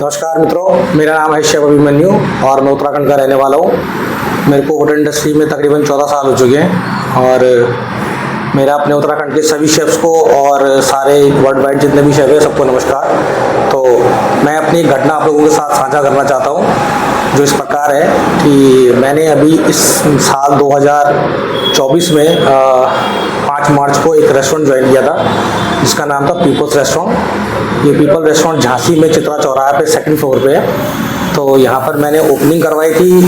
नमस्कार मित्रों, मेरा नाम है शिव अभिमन्यु और मैं उत्तराखंड का रहने वाला हूँ। मेरे को होटल इंडस्ट्री में तकरीबन 14 साल हो चुके हैं और मेरा अपने उत्तराखंड के सभी शेफ्स को और सारे वर्ल्ड वाइड जितने भी शेफ हैं सबको नमस्कार। तो मैं अपनी एक घटना आप लोगों के साथ साझा करना चाहता हूँ, जो इस प्रकार है कि मैंने अभी इस साल 2024 में 5 मार्च को एक रेस्टोरेंट ज्वाइन किया था जिसका नाम था पीपल्स रेस्टोरेंट। ये पीपल रेस्टोरेंट झांसी में चित्रा चौराहा पे 2nd फ्लोर पे है। तो यहाँ पर मैंने ओपनिंग करवाई थी।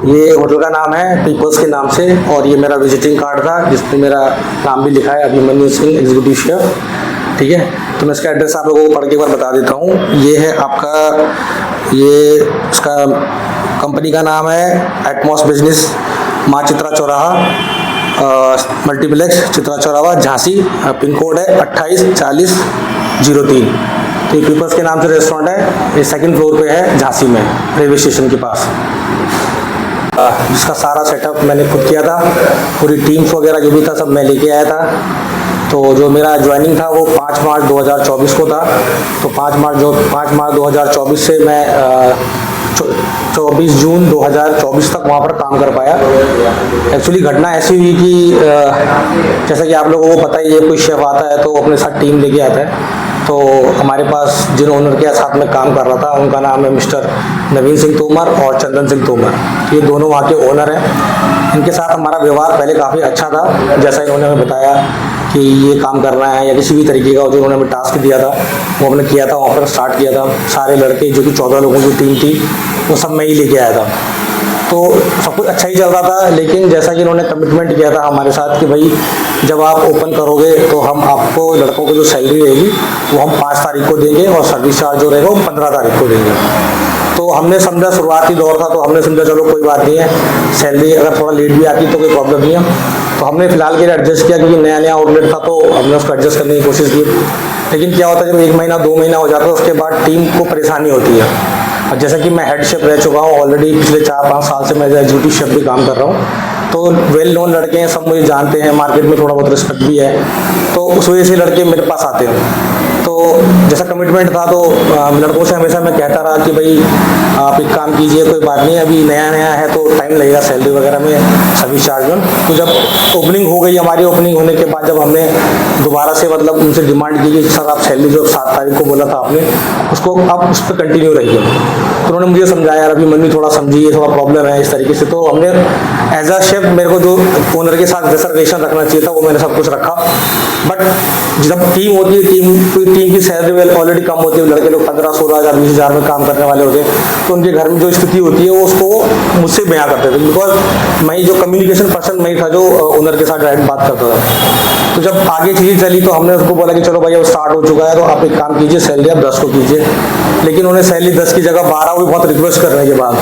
ये होटल का नाम है पीपल्स के नाम से और ये मेरा विजिटिंग कार्ड था जिसमें मेरा नाम भी लिखा है अभिमन्यु सिंह, एग्जीक्यूटिव शेफ। ठीक है, तो मैं इसका एड्रेस आप लोगों को पढ़ के एक बार बता देता हूँ। ये है आपका, ये इसका कंपनी का नाम है एटमॉस बिजनेस, माँ चित्रा चौराहा, मल्टीप्लेक्स चित्रा चौराहा झांसी। पिन कोड है 284003। तो ये पीपल्स के नाम से रेस्टोरेंट है। ये 2nd फ्लोर पे है झांसी में, रेलवे स्टेशन के पास। जिसका सारा सेटअप मैंने खुद किया था, पूरी टीम्स वगैरह जो भी था सब मैं लेके आया था। तो जो मेरा ज्वाइनिंग था वो 5 मार्च 2024 को था। तो 5 मार्च 2024 से मैं 24 जून 2024 तक वहाँ पर काम कर पाया। एक्चुअली घटना ऐसी हुई कि जैसा कि आप लोगों को पता ही है, कोई शेफ आता है तो अपने साथ टीम लेके आता है। तो हमारे पास जिन ओनर के साथ में काम कर रहा था उनका नाम है मिस्टर नवीन सिंह तोमर और चंदन सिंह तोमर। ये दोनों वहाँ के ओनर हैं। इनके साथ हमारा व्यवहार पहले काफ़ी अच्छा था। जैसा इन्होंने हमें बताया कि ये काम करना है या किसी भी तरीके का जो उन्होंने हमें टास्क दिया था वो हमने किया था, वहाँ पर स्टार्ट किया था। सारे लड़के जो कि 14 लोगों की टीम थी वो सब मैं ही लेके आया था। तो सब कुछ अच्छा ही चल रहा था, लेकिन जैसा कि इन्होंने कमिटमेंट किया था हमारे साथ कि भाई जब आप ओपन करोगे तो हम आपको लड़कों की जो सैलरी रहेगी वो हम 5 तारीख को देंगे और सर्विस चार्ज जो रहेगा वो 15 तारीख को देंगे। तो हमने समझा, शुरुआती दौर था तो हमने समझा चलो कोई बात नहीं है, सैलरी अगर थोड़ा लेट भी आती तो कोई प्रॉब्लम नहीं है। तो हमने फिलहाल के लिए एडजस्ट किया, क्योंकि नया नया आउटलेट था तो हमने उसको एडजस्ट करने की कोशिश की। लेकिन क्या होता है, जब 1 महीना 2 महीना हो जाता है उसके बाद टीम को परेशानी होती है। और जैसा कि मैं हेड शेफ रह चुका हूँ ऑलरेडी, पिछले 4-5 साल से मैं एज एग्जीक्यूटिव शेफ भी काम कर रहा हूँ। तो वेल नोन लड़के हैं, सब मुझे जानते हैं, मार्केट में थोड़ा बहुत रिस्पेक्ट भी है। तो उस वजह से लड़के मेरे पास आते हैं। तो जैसा कमिटमेंट था तो लड़कों से हमेशा मैं कहता रहा कि भाई आप एक काम कीजिए, कोई बात नहीं, अभी नया नया है तो टाइम लगेगा सैलरी वगैरह में, सर्विस चार्ज में। तो जब ओपनिंग हो गई, हमारी ओपनिंग होने के बाद जब हमने दोबारा से मतलब उनसे डिमांड की कि सर आप सैलरी जो 7 तारीख को बोला था आपने, उसको आप उस पर कंटिन्यू रहिए। तो उन्होंने मुझे समझाया, यार अभी मम्मी थोड़ा समझिए, थोड़ा प्रॉब्लम है इस तरीके से। तो हमने एज अ शेफ मेरे को जो ओनर के साथ जैसा रिलेशन रखना चाहिए था वो मैंने सब कुछ रखा। बट जब टीम होती है, टीम की सैलरी ऑलरेडी कम होती है, लड़के लोग 15-16 हज़ार 20 हज़ार में काम करने वाले होते हैं, तो उनके घर में जो स्थिति होती है वो उसको मुझसे बयां करते थे। बिकॉज मैं जो कम्युनिकेशन पर्सन मैं था जो ओनर के साथ डायरेक्ट बात करता था। तो जब आगे चीज़ें चली तो हमने उसको बोला कि चलो भाई अब स्टार्ट हो चुका है तो आप एक काम कीजिए, सैलरी आप 10 को कीजिए। लेकिन उन्हें सैलरी 10 की जगह 12 भी बहुत रिक्वेस्ट करने के बाद,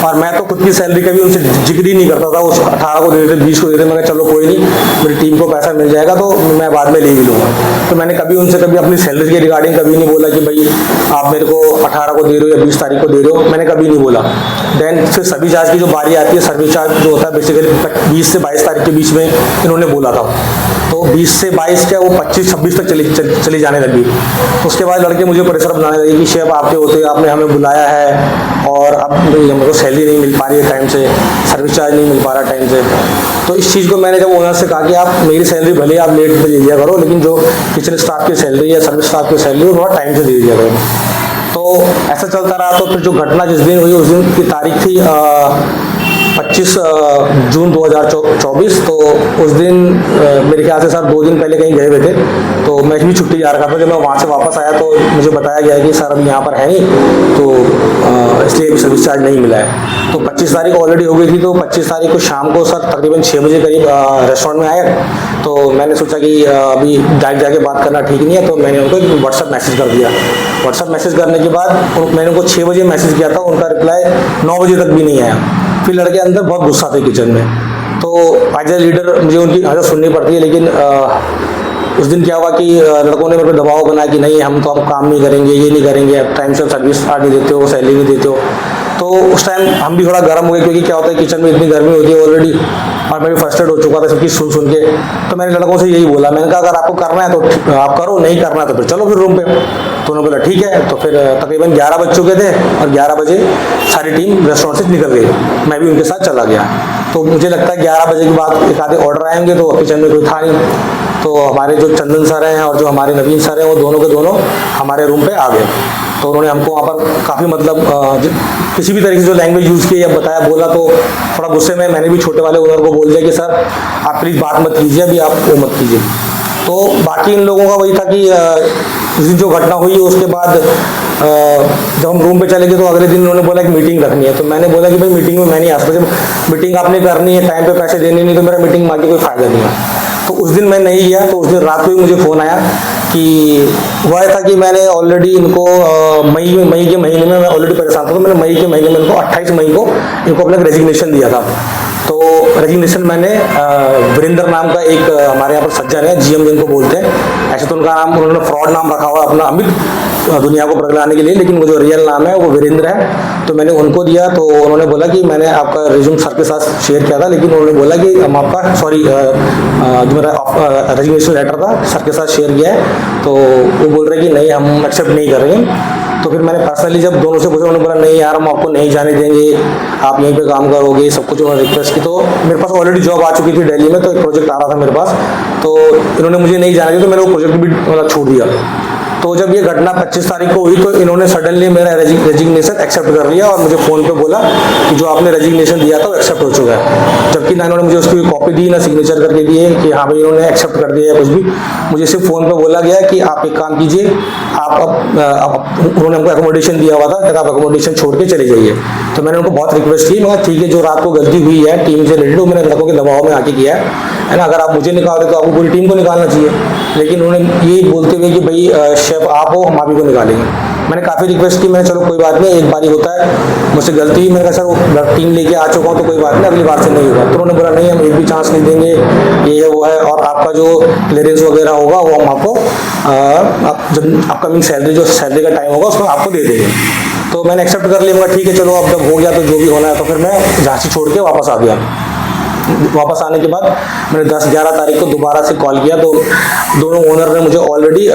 और मैं तो खुद की सैलरी कभी उनसे जिक्र ही नहीं करता था। उस 18 को दे देते, 20 को दे देते, मैं चलो कोई नहीं, मेरी टीम को पैसा मिल जाएगा तो मैं बाद में ले भी लूँगा। तो मैंने कभी उनसे कभी अपनी सैलरी के रिगार्डिंग कभी नहीं बोला कि भाई आप मेरे को 18 को दे रहे हो या 20 तारीख को दे रहे हो, मैंने कभी नहीं बोला। देन फिर सर्विस चार्ज की जो बारी आती है, सर्विस चार्ज जो होता है बेसिकली 20 से 22 तारीख के बीच में इन्होंने बोला था। तो 20 से 22 क्या वो 25-26 तक चली जाने लगी। तो उसके बाद लड़के मुझे प्रेशर बनाने लगे कि शेफ आपके होते आपने हमें बुलाया है और अब हमको सैलरी नहीं मिल पा रही है टाइम से, सर्विस चार्ज नहीं मिल पा रहा टाइम से। तो इस चीज़ को मैंने जब ओनर से कहा कि आप मेरी सैलरी भले आप लेट पे दे दिया करो, लेकिन जो किचन स्टाफ की सैलरी या सर्विस स्टाफ की सैलरी वो थोड़ा टाइम से दे दिया करो। तो ऐसा चलता रहा। तो फिर जो घटना जिस दिन हुई उस दिन की तारीख थी 25 जून 2024। तो उस दिन मेरे ख्याल से सर 2 दिन पहले कहीं गए हुए थे, तो मैं भी छुट्टी जा रखा था। जब मैं वहाँ से वापस आया तो मुझे बताया गया कि सर अभी यहाँ पर है नहीं, तो इसलिए अभी सर्विस चार्ज नहीं मिला है। तो 25 तारीख ऑलरेडी हो गई थी। तो 25 तारीख को शाम को सर तकरीबन 6 बजे करीब रेस्टोरेंट में आए। तो मैंने सोचा कि अभी जाके बात करना ठीक नहीं है, तो मैंने उनको व्हाट्सएप मैसेज कर दिया। व्हाट्सएप मैसेज करने के बाद मैंने उनको 6 बजे मैसेज किया था, उनका रिप्लाई 9 बजे तक भी नहीं आया। फिर लड़के अंदर बहुत गुस्सा थे किचन में। तो एज ए लीडर मुझे उनकी हालत सुननी पड़ती है। लेकिन उस दिन क्या हुआ कि लड़कों ने मेरे को दबाव बनाया कि नहीं हम तो अब काम नहीं करेंगे, ये नहीं करेंगे, टाइम से सर्विस चार्ज नहीं देते हो, सैलरी नहीं देते हो। तो उस टाइम हम भी थोड़ा गर्म हो गए, क्योंकि क्या होता है किचन में इतनी गर्मी होती है ऑलरेडी, और मैं भी फ्रस्ट्रेट हो चुका था सब चीज़ सुन सुन के। तो मैंने लड़कों से यही बोला, मैंने कहा अगर आपको करना है तो आप करो, नहीं करना है तो फिर चलो फिर रूम पे। तो उन्होंने बोला ठीक है। तो फिर तकरीबन 11 बज चुके थे और 11 बजे सारी टीम रेस्टोरेंट से निकल गई, मैं भी उनके साथ चला गया। तो मुझे लगता है 11 बजे के बाद एक आधे ऑर्डर आएंगे, तो किचन में कोई था नहीं। तो हमारे जो चंदन सर हैं और जो हमारे नवीन सर हैं वो दोनों के दोनों हमारे रूम पे आ गए। तो उन्होंने हमको वहाँ पर काफ़ी मतलब किसी भी तरीके से जो लैंग्वेज यूज़ की या बताया बोला, तो थोड़ा गुस्से में मैंने भी छोटे वाले ओनर को बोल दिया कि सर आप प्लीज़ बात मत कीजिए, अभी आप वो मत कीजिए। तो बाकी इन लोगों का वही था कि उस दिन जो घटना हुई उसके बाद जब हम रूम पे चले गए तो अगले दिन उन्होंने बोला कि मीटिंग रखनी है। तो मैंने बोला कि भाई मीटिंग में मैं नहीं आ सकता, जब मीटिंग आपने करनी है टाइम पे पैसे देने नहीं तो मेरा मीटिंग मार के कोई फ़ायदा नहीं है। तो उस दिन मैं नहीं गया। तो उस दिन रात को ही मुझे फ़ोन आया कि हुआ था कि मैंने ऑलरेडी इनको मई के महीने में मैं ऑलरेडी परेशान था, तो मैंने मई के महीने में इनको 28 मई को इनको अपना रेजिग्नेशन दिया था। तो रेजिग्नेशन मैंने वीरेंद्र नाम का एक हमारे यहाँ पर सज्जन है, जीएम जिनको बोलते हैं, ऐसे तो उनका नाम उन्होंने फ्रॉड नाम रखा हुआ अपना अमित दुनिया को बदलाने के लिए, लेकिन वो जो रियल नाम है वो वीरेंद्र है। तो मैंने उनको दिया। तो उन्होंने बोला कि मैंने आपका रिज्यूम सर के साथ शेयर किया था, लेकिन उन्होंने बोला कि हम आपका जो मेरा रेजिग्नेशन लेटर था सर के साथ शेयर किया है। तो वो बोल रहे कि नहीं हम एक्सेप्ट नहीं करेंगे। तो फिर मैंने पर्सनली जब दोनों से पूछा, उन्होंने बोला नहीं यार हम आपको नहीं जाने देंगे, आप यहीं पे काम करोगे, सब कुछ उन्होंने रिक्वेस्ट की। तो मेरे पास ऑलरेडी जॉब आ चुकी थी दिल्ली में, तो एक प्रोजेक्ट आ रहा था मेरे पास, तो इन्होंने मुझे नहीं जाने दिया, तो मैंने वो प्रोजेक्ट भी मतलब छोड़ दिया। तो जब ये घटना 25 तारीख को हुई तो इन्होंने सडनली मेरा रेजिग्नेशन एक्सेप्ट कर लिया और मुझे फ़ोन पे बोला कि जो आपने रेजिग्नेशन दिया था वो एक्सेप्ट हो चुका है। जबकि ना इन्होंने मुझे उसकी कॉपी दी ना सिग्नेचर करके दिए कि हाँ भाई इन्होंने एक्सेप्ट कर दिया है कुछ भी। मुझे सिर्फ फ़ोन पे बोला गया कि आप एक काम कीजिए, आप उन्होंने हमको एकोमोडेशन दिया हुआ था, कहता आप एकोमोडेशन छोड़ के चले जाइए। तो मैंने उनको बहुत रिक्वेस्ट की, मगर ठीक है जो रात को गलती हुई है टीम से रिलेटेड वो मैंने लड़कों के दबाव में आके किया है ना। अगर आप मुझे निकाल दे तो आपको पूरी टीम को निकालना चाहिए, लेकिन उन्होंने ये बोलते हुए कि भाई शेफ आप हो, हम आप ही को निकालेंगे। मैंने काफ़ी रिक्वेस्ट की, मैंने चलो कोई बात नहीं, एक बार ही होता है, मुझसे गलती ही, मैंने कहा सर टीम लेके आ चुका हूँ तो कोई बात नहीं, अगली बार से नहीं होगा। तो उन्होंने बोला नहीं हम एक भी चांस नहीं देंगे, ये है वो है, और आपका जो क्लियरेंस वगैरह होगा वो हम आपको जब अपकमिंग सैलरी जो सैलरी का टाइम होगा उसमें आपको दे देंगे। तो मैंने एक्सेप्ट कर लिया, मगर ठीक है चलो अब जब हो गया तो जो भी होना है। तो फिर मैं झांसी छोड़ के वापस आ गया। वापस आने के बाद मैंने 10-11 तारीख को दोबारा से कॉल किया, तो दोनों ओनर ने मुझे ऑलरेडी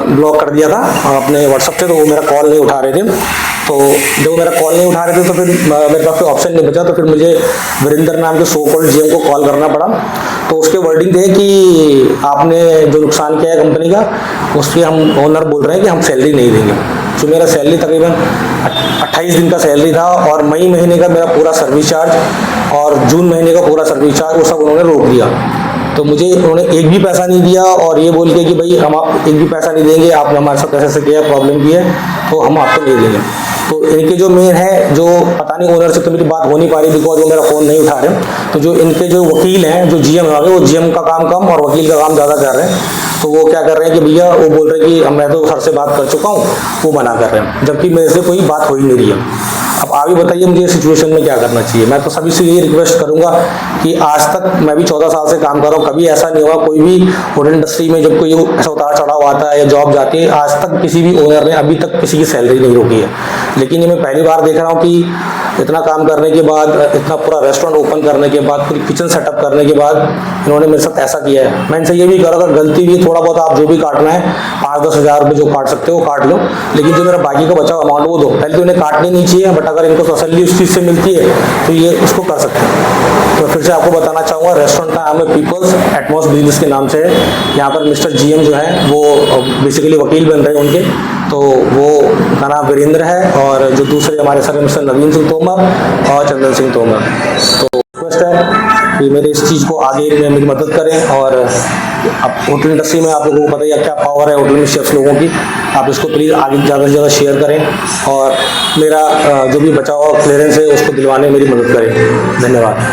ब्लॉक कर दिया था अपने व्हाट्सएप से, तो वो मेरा कॉल नहीं उठा रहे थे। तो जब मेरा कॉल नहीं उठा रहे थे तो फिर मेरे पास कोई ऑप्शन नहीं बचा, तो फिर मुझे वीरेंद्र नाम के सो कॉल्ड जीएम को कॉल करना पड़ा। तो उसके वर्डिंग थे कि आपने जो नुकसान किया है कंपनी का उसके हम ओनर बोल रहे हैं कि हम सैलरी नहीं देंगे। जो मेरा सैलरी तकरीबन 28 दिन का सैलरी था और मई महीने का मेरा पूरा सर्विस चार्ज और जून महीने का पूरा सर्विस चार्ज वो सब उन्होंने रोक दिया। तो मुझे उन्होंने एक भी पैसा नहीं दिया और ये बोल के कि भाई हम आप एक भी पैसा नहीं देंगे, आपने हमारे साथ ऐसे किया प्रॉब्लम की है तो हम आपको नहीं देंगे। तो इनके जो मेन है जो पता नहीं ओनर से तो मेरी बात हो नहीं पा रही बिकॉज वो मेरा फ़ोन नहीं उठा रहे। तो जो इनके जो वकील हैं जो जीएम है वो जीएम का काम कम और वकील का काम ज़्यादा कर रहे हैं। तो वो क्या कर रहे हैं कि भैया वो बोल रहे हैं कि मैं तो सर से बात कर चुका हूँ, वो मना कर रहे हैं, जबकि मेरे से कोई बात हो ही नहीं रही है। अब आप ही बताइए मुझे इस सिचुएशन में क्या करना चाहिए। मैं तो सभी से यही रिक्वेस्ट करूंगा कि आज तक मैं भी 14 साल से काम कर रहा हूँ, कभी ऐसा नहीं हुआ कोई भी होटल इंडस्ट्री में जब कोई ऐसा उतार चढ़ाव आता है या जॉब जाती है, आज तक किसी भी ओनर ने अभी तक किसी की सैलरी नहीं रोकी है। लेकिन ये मैं पहली बार देख रहा हूँ कि इतना काम करने के बाद, इतना पूरा रेस्टोरेंट ओपन करने के बाद, पूरी किचन सेटअप करने के बाद इन्होंने मेरे साथ ऐसा किया है। मैं इनसे ये भी करूँ अगर गलती भी थोड़ा बहुत आप जो भी काटना है 5-10 हज़ार रुपये जो काट सकते हो काट लो, लेकिन जो मेरा बाकी का बचा अमाउंट वो दो। पहले तो इन्हें काटनी नहीं चाहिए, बट अगर इनको तसल्ली उस चीज़ से मिलती है तो ये उसको कर सकते हैं। तो फिर से आपको बताना चाहूँगा रेस्टोरेंट का नाम है पीपल्स एटमॉस बिजनेस के नाम से है। यहाँ पर मिस्टर जीएम जो है वो बेसिकली वकील बन रहे हैं उनके, तो वो का नाम वीरेंद्र है और जो दूसरे हमारे सर मिस्टर नवीन सिंह तोमर और चंदन सिंह तोमर। तो रिक्वेस्ट है कि मेरे इस चीज़ को आगे में मेरी मदद करें। और अब होटल इंडस्ट्री में आप लोगों को पता ही क्या पावर है होटल में शेफ्स लोगों की, आप इसको प्लीज़ आगे ज़्यादा से ज़्यादा शेयर करें और मेरा जो भी बचा हुआ क्लियरेंस है उसको दिलवाने में मेरी मदद करें। धन्यवाद।